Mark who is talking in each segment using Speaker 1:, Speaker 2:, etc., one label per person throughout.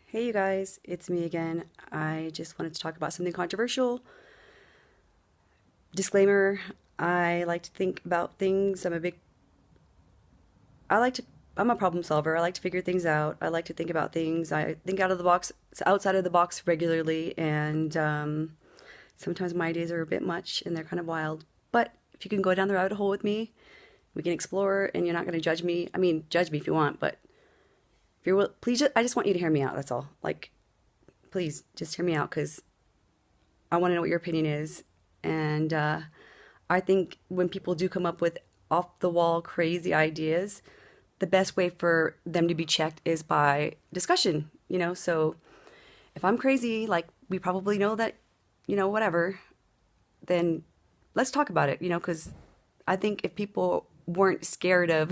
Speaker 1: Hey you guys, it's me again. I just wanted to talk about something controversial. Disclaimer, I like to think about things. I like to, I'm a problem solver. I like to figure things out. I like to think about things. I think out of the box, outside of the box regularly, and sometimes my ideas are a bit much and they're kind of wild. But if you can go down the rabbit hole with me, we can explore and you're not going to judge me. I mean, judge me if you want, but if you're, please, I just want you to hear me out. That's all. Like, please just hear me out because I want to know what your opinion is. And I think when people do come up with off the wall crazy ideas, the best way for them to be checked is by discussion, you know? So if I'm crazy, like we probably know that, whatever, then let's talk about it, because I think if people weren't scared of,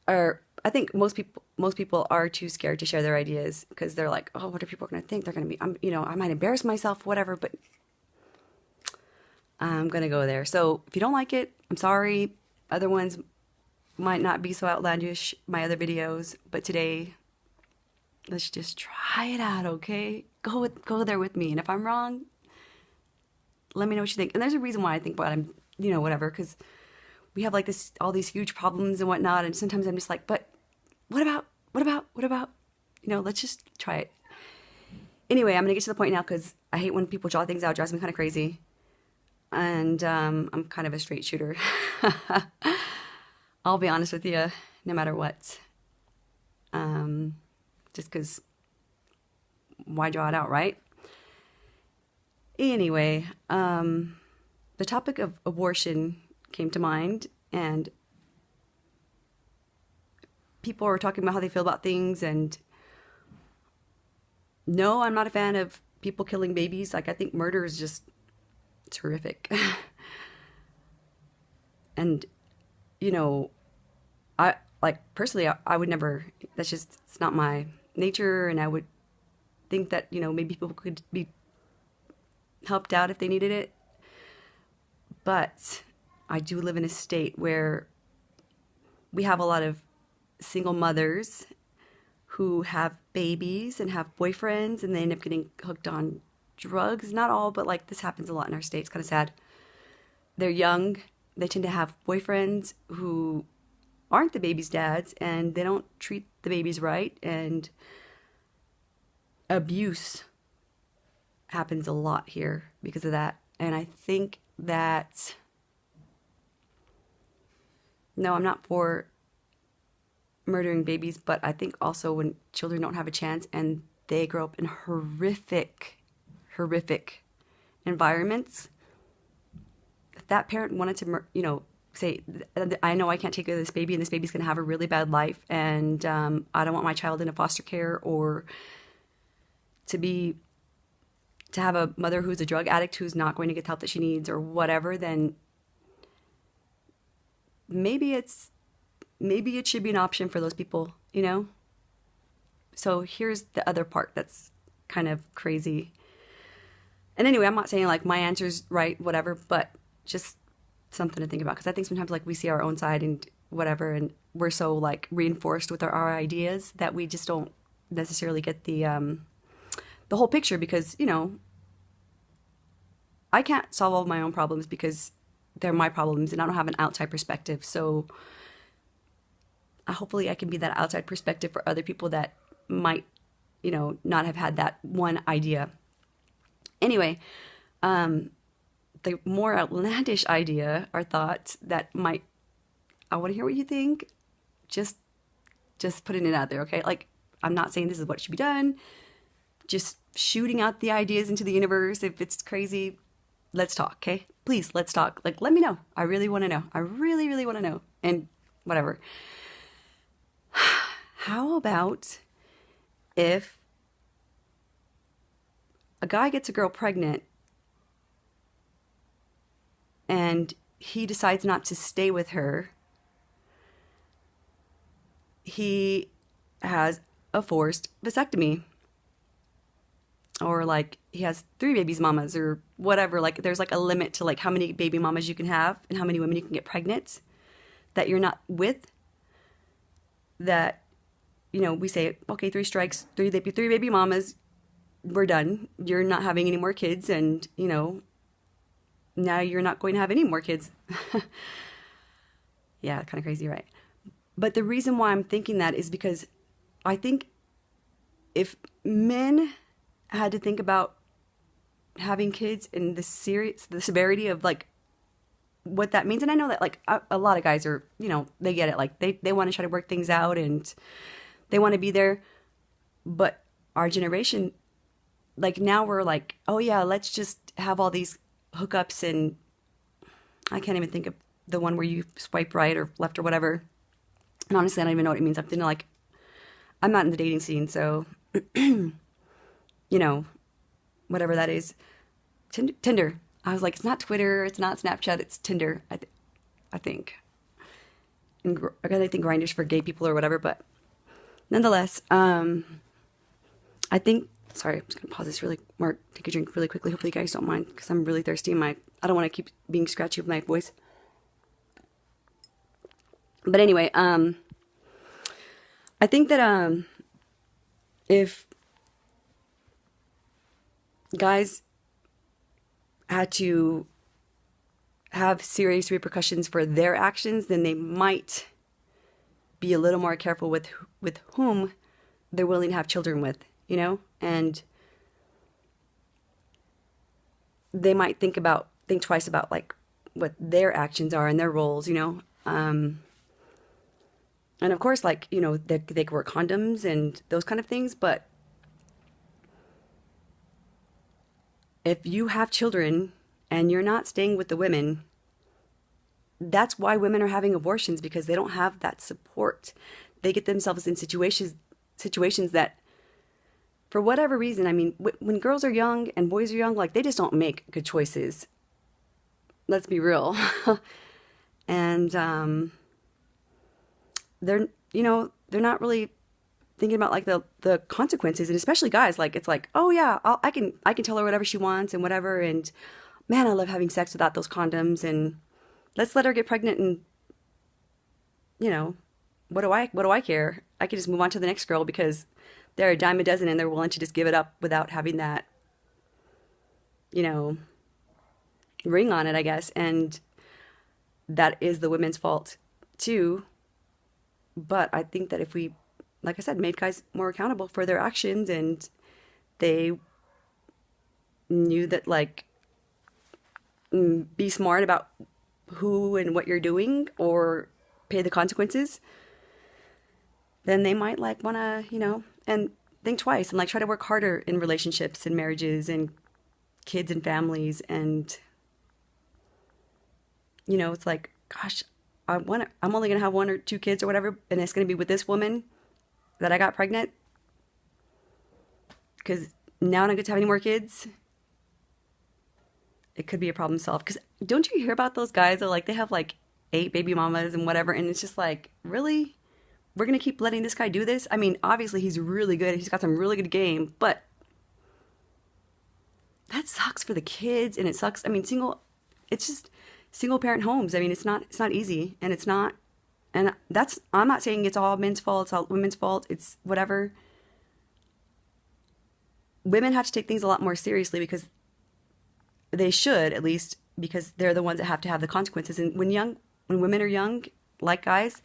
Speaker 1: or I think most people are too scared to share their ideas because they're like, oh, what are people going to think? They're going to be, I might embarrass myself, whatever, but I'm going to go there. So if you don't like it, I'm sorry. Other ones might not be so outlandish, my other videos, but today, let's just try it out, okay? Go there with me. And if I'm wrong, let me know what you think. And there's a reason why I think what I'm, whatever, because we have like all these huge problems and whatnot. And sometimes I'm just like, but what about, let's just try it. Anyway, I'm going to get to the point now because I hate when people draw things out. It drives me kind of crazy. And I'm kind of a straight shooter. I'll be honest with you, no matter what. Just because, why draw it out, right? Anyway, the topic of abortion came to mind, and people are talking about how they feel about things, and no, I'm not a fan of people killing babies. Like, I think murder is just terrific. And, I, like, personally, I would never, it's not my nature, and I would think that, maybe people could be helped out if they needed it. But I do live in a state where we have a lot of single mothers who have babies and have boyfriends, and they end up getting hooked on drugs. Not all, but like this happens a lot in our state. It's kind of sad. They're young. They tend to have boyfriends who aren't the baby's dads, and they don't treat the babies right, and abuse happens a lot here because of that. And I think that, no, I'm not for murdering babies, but I think also when children don't have a chance and they grow up in horrific environments, if that parent wanted to, say, I know I can't take care of this baby and this baby's going to have a really bad life, and I don't want my child in a foster care, or to have a mother who's a drug addict who's not going to get the help that she needs or whatever, then maybe it should be an option for those people, So here's the other part that's kind of crazy. And anyway, I'm not saying like my answer's right, whatever, but just something to think about, because I think sometimes like we see our own side and whatever, and we're so like reinforced with our ideas that we just don't necessarily get the whole picture, because I can't solve all of my own problems because they're my problems and I don't have an outside perspective. So hopefully I can be that outside perspective for other people that might not have had that one idea. Anyway, the more outlandish idea or thought that I want to hear what you think. Just putting it out there, okay? Like, I'm not saying this is what should be done. Just shooting out the ideas into the universe. If it's crazy, let's talk, okay? Please, let's talk. Like, let me know. I really want to know. I really, really want to know. And whatever. How about if a guy gets a girl pregnant and he decides not to stay with her? He has a forced vasectomy. Or like he has 3 babies mamas or whatever. Like there's like a limit to like how many baby mamas you can have and how many women you can get pregnant that you're not with. That we say, okay, 3 strikes, three baby mamas, we're done. You're not having any more kids, and now you're not going to have any more kids. Yeah, kind of crazy, right? But the reason why I'm thinking that is because I think if men had to think about having kids and the severity of like what that means, and I know that like a lot of guys are, they get it, like they want to try to work things out and they want to be there, but our generation, like now we're like, oh yeah, let's just have all these hookups, and I can't even think of the one where you swipe right or left or whatever. And honestly, I don't even know what it means. I'm thinking like, I'm not in the dating scene, so whatever that is. Tinder. I was like, it's not Twitter, it's not Snapchat, it's Tinder. I think. And I think Grindr's for gay people or whatever, but nonetheless, I think. Sorry, I'm just gonna pause this take a drink really quickly. Hopefully, you guys don't mind because I'm really thirsty. I don't want to keep being scratchy with my voice. But anyway, I think that if guys had to have serious repercussions for their actions, then they might be a little more careful with whom they're willing to have children with, and they might think twice about like what their actions are and their roles, and of course, like, they could wear condoms and those kind of things, but if you have children and you're not staying with the women, that's why women are having abortions, because they don't have that support. They get themselves in situations that, for whatever reason, I mean, when girls are young and boys are young, like, they just don't make good choices. Let's be real. And they're not really thinking about like the consequences, and especially guys, like, it's like, oh yeah, I can tell her whatever she wants and whatever, and man, I love having sex without those condoms, and let's let her get pregnant, and what do I care? I can just move on to the next girl because they're a dime a dozen and they're willing to just give it up without having that ring on it, I guess. And that is the women's fault too. But I think that if we, like I said, made guys more accountable for their actions, and they knew that, like, be smart about who and what you're doing or pay the consequences, then they might like want to, and think twice and like try to work harder in relationships and marriages and kids and families. And, it's like, gosh, I'm only going to have 1 or 2 kids or whatever, and it's going to be with this woman that I got pregnant because now I don't get to have any more kids. It could be a problem solved. Because don't you hear about those guys that, like, they have like 8 baby mamas and whatever, and it's just like, really? We're going to keep letting this guy do this? I mean, obviously he's really good. He's got some really good game, but that sucks for the kids, and it sucks. I mean, it's just single parent homes. I mean, it's not easy, and it's not, and I'm not saying it's all men's fault, it's all women's fault, it's whatever. Women have to take things a lot more seriously, because they should, at least, because they're the ones that have to have the consequences. And when women are young, like guys,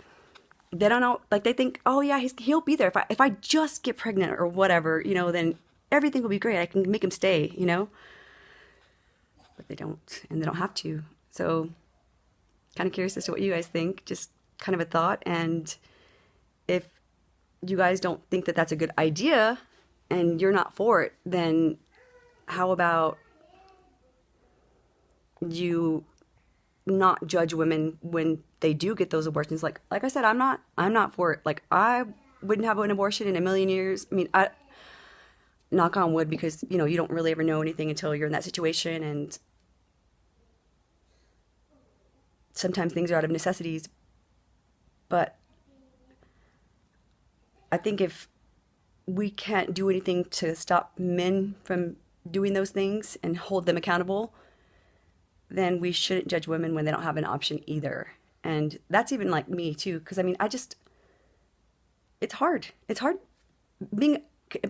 Speaker 1: they don't know, like, they think, oh yeah, he'll be there if I just get pregnant or whatever, then everything will be great. I can make him stay, but they don't, and they don't have to. So, kind of curious as to what you guys think. Just kind of a thought. And if you guys don't think that that's a good idea and you're not for it, then how about you not judge women when they do get those abortions? Like I said, I'm not for it. Like, I wouldn't have an abortion in a million years. I mean, I knock on wood, because you don't really ever know anything until you're in that situation, and sometimes things are out of necessities. But I think if we can't do anything to stop men from doing those things and hold them accountable, then we shouldn't judge women when they don't have an option either. And that's even like me too, because I mean, it's hard. It's hard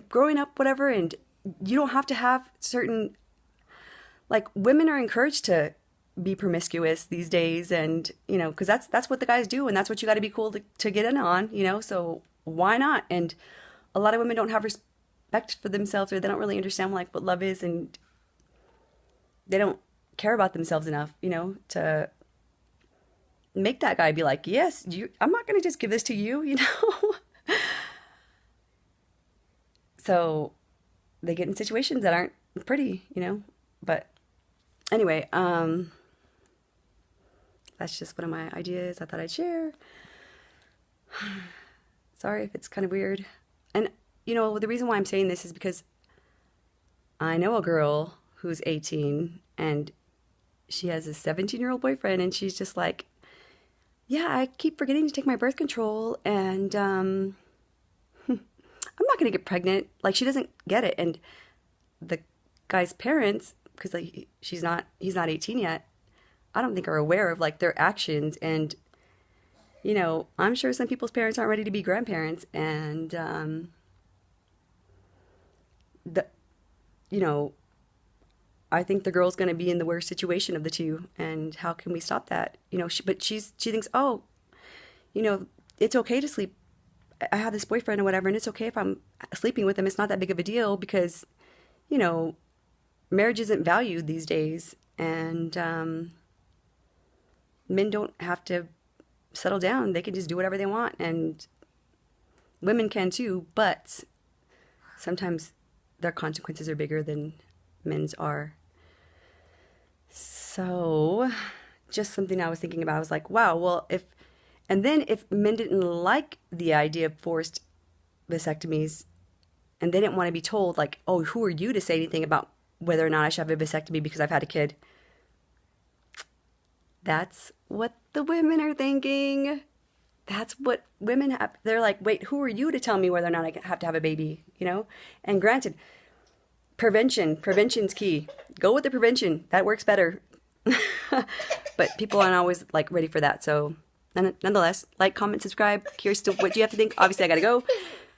Speaker 1: growing up, whatever, and you don't have to have certain, like, women are encouraged to be promiscuous these days, and, you know, because that's what the guys do, and that's what you got to be cool to get in on, you know, so why not? And a lot of women don't have respect for themselves, or they don't really understand, like, what love is, and they don't care about themselves enough, you know, to make that guy be like, yes, I'm not going to just give this to you, you know? So they get in situations that aren't pretty, you know? But anyway, that's just one of my ideas I thought I'd share. Sorry if it's kind of weird. And, you know, the reason why I'm saying this is because I know a girl who's 18 and she has a 17-year-old boyfriend, and she's just like, yeah, I keep forgetting to take my birth control, and I'm not going to get pregnant. Like, she doesn't get it. And the guy's parents, because like he's not 18 yet, I don't think are aware of like their actions. And, you know, I'm sure some people's parents aren't ready to be grandparents, and you know, I think the girl's going to be in the worst situation of the two, and how can we stop that? You know, but she thinks, oh, you know, it's okay to sleep. I have this boyfriend or whatever, and it's okay if I'm sleeping with him. It's not that big of a deal because, you know, marriage isn't valued these days, and men don't have to settle down. They can just do whatever they want, and women can too, but sometimes their consequences are bigger than men's are. So just something I was thinking about. I was like, wow, well, if men didn't like the idea of forced vasectomies, and they didn't want to be told, like, oh, who are you to say anything about whether or not I should have a vasectomy because I've had a kid? That's what the women are thinking. That's what women have. They're like, wait, who are you to tell me whether or not I have to have a baby, you know? And granted, prevention's key. Go with the prevention. That works better. But people aren't always like ready for that. So nonetheless, like, comment, subscribe. Curious to what you have to think. Obviously, I got to go.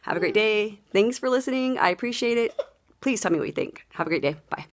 Speaker 1: Have a great day. Thanks for listening. I appreciate it. Please tell me what you think. Have a great day. Bye.